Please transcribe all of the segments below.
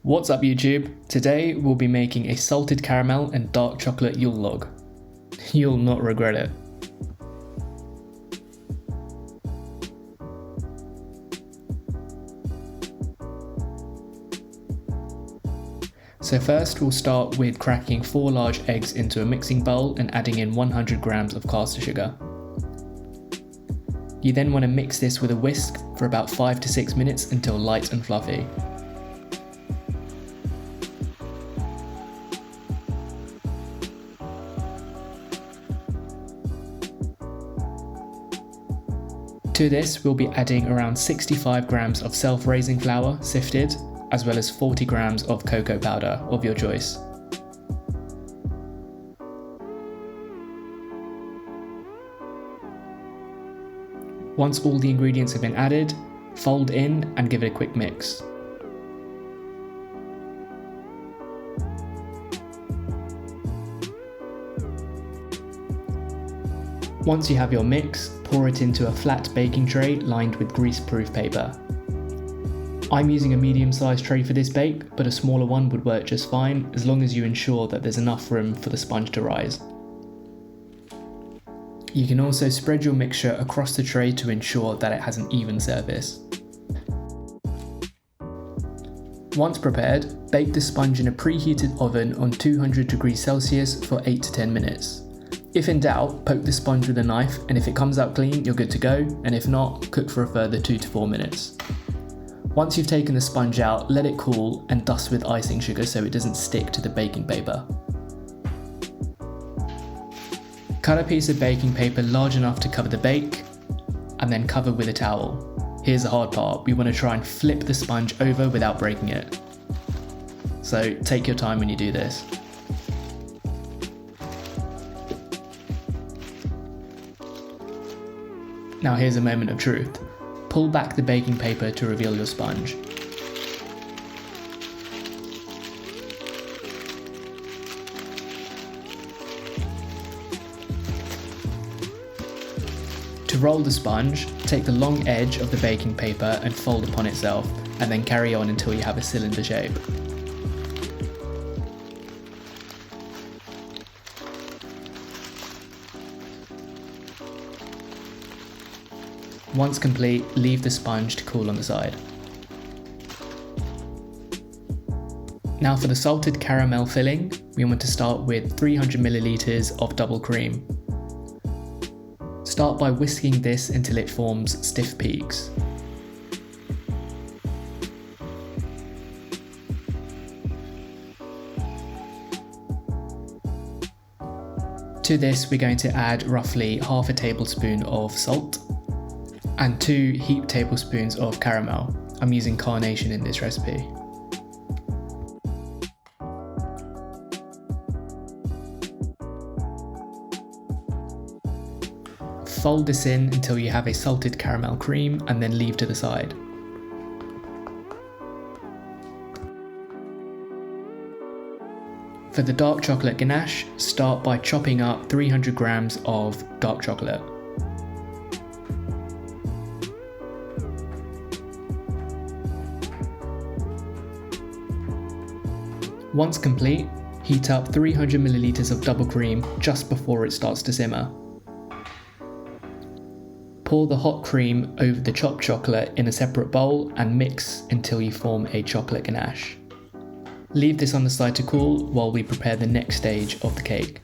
What's up YouTube? Today we'll be making a salted caramel and dark chocolate Yule log. You'll not regret it. So first we'll start with cracking 4 large eggs into a mixing bowl and adding in 100 grams of caster sugar. You then want to mix this with a whisk for about 5 to 6 minutes until light and fluffy. To this we'll be adding around 65 grams of self-raising flour, sifted, as well as 40 grams of cocoa powder of your choice. Once all the ingredients have been added, fold in and give it a quick mix. Once you have your mix, pour it into a flat baking tray lined with grease-proof paper. I'm using a medium-sized tray for this bake, but a smaller one would work just fine as long as you ensure that there's enough room for the sponge to rise. You can also spread your mixture across the tray to ensure that it has an even surface. Once prepared, bake the sponge in a preheated oven on 200 degrees Celsius for 8 to 10 minutes. If in doubt, poke the sponge with a knife, and if it comes out clean, you're good to go, and if not, cook for a further 2 to 4 minutes. Once you've taken the sponge out, let it cool and dust with icing sugar so it doesn't stick to the baking paper. Cut a piece of baking paper large enough to cover the bake, and then cover with a towel. Here's the hard part, we want to try and flip the sponge over without breaking it. So take your time when you do this. Now here's a moment of truth. Pull back the baking paper to reveal your sponge. To roll the sponge, take the long edge of the baking paper and fold upon itself, and then carry on until you have a cylinder shape. Once complete, leave the sponge to cool on the side. Now for the salted caramel filling, we want to start with 300 milliliters of double cream. Start by whisking this until it forms stiff peaks. To this we're going to add roughly half a tablespoon of salt and 2 heaped tablespoons of caramel. I'm using Carnation in this recipe. Fold this in until you have a salted caramel cream and then leave to the side. For the dark chocolate ganache, start by chopping up 300 grams of dark chocolate. Once complete, heat up 300 milliliters of double cream just before it starts to simmer. Pour the hot cream over the chopped chocolate in a separate bowl and mix until you form a chocolate ganache. Leave this on the side to cool while we prepare the next stage of the cake.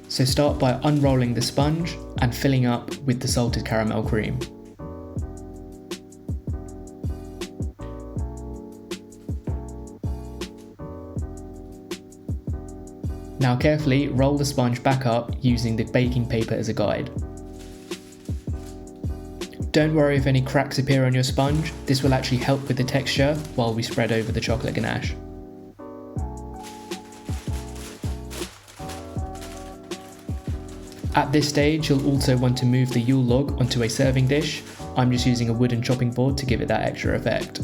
So start by unrolling the sponge and filling up with the salted caramel cream. Now carefully roll the sponge back up using the baking paper as a guide. Don't worry if any cracks appear on your sponge, this will actually help with the texture while we spread over the chocolate ganache. At this stage you'll also want to move the Yule log onto a serving dish. I'm just using a wooden chopping board to give it that extra effect.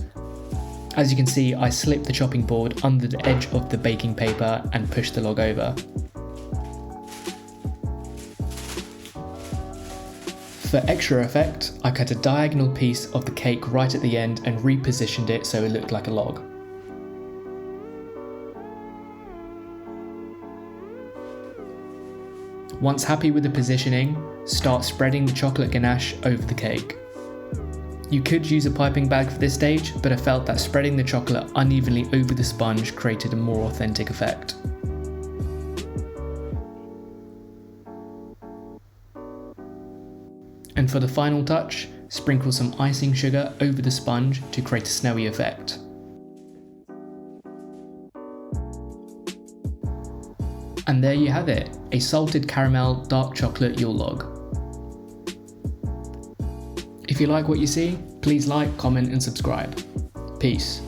As you can see, I slipped the chopping board under the edge of the baking paper and pushed the log over. For extra effect, I cut a diagonal piece of the cake right at the end and repositioned it so it looked like a log. Once happy with the positioning, start spreading the chocolate ganache over the cake. You could use a piping bag for this stage, but I felt that spreading the chocolate unevenly over the sponge created a more authentic effect. And for the final touch, sprinkle some icing sugar over the sponge to create a snowy effect. And there you have it, a salted caramel dark chocolate Yule log. If you like what you see, please like, comment and subscribe. Peace.